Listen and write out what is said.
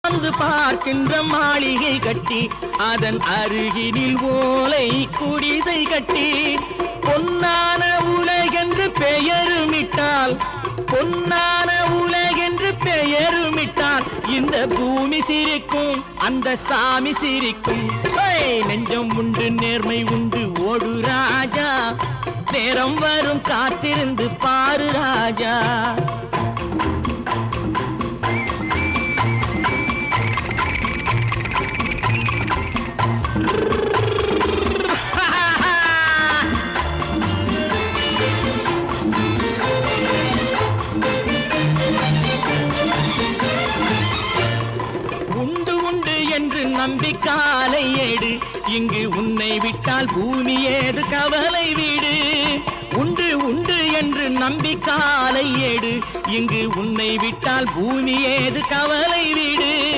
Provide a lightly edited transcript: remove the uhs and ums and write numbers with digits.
வந்து பார்க்கின்ற மாளிகை கட்டி அதன் அருகினில் ஓலை குடிசை கட்டி பொன்னான உலகென்று பெயருமிட்டால் பொன்னான உலகென்று பெயருமிட்டால் இந்த பூமி சிரிக்கும் அந்த சாமி சிரிக்கும். நெஞ்சம் உண்டு நேர்மை உண்டு ஓடு ராஜா நேரம் வரும் காத்திருந்து பாரு ராஜா. உண்டு உண்டு என்று நம்பிக்காலை ஏடு இங்கு உன்னை விட்டால் பூமி ஏது கவலை வீடு. உண்டு உண்டு என்று நம்பிக்காலை ஏடு இங்கு உன்னை விட்டால் பூமி ஏது கவலை வீடு.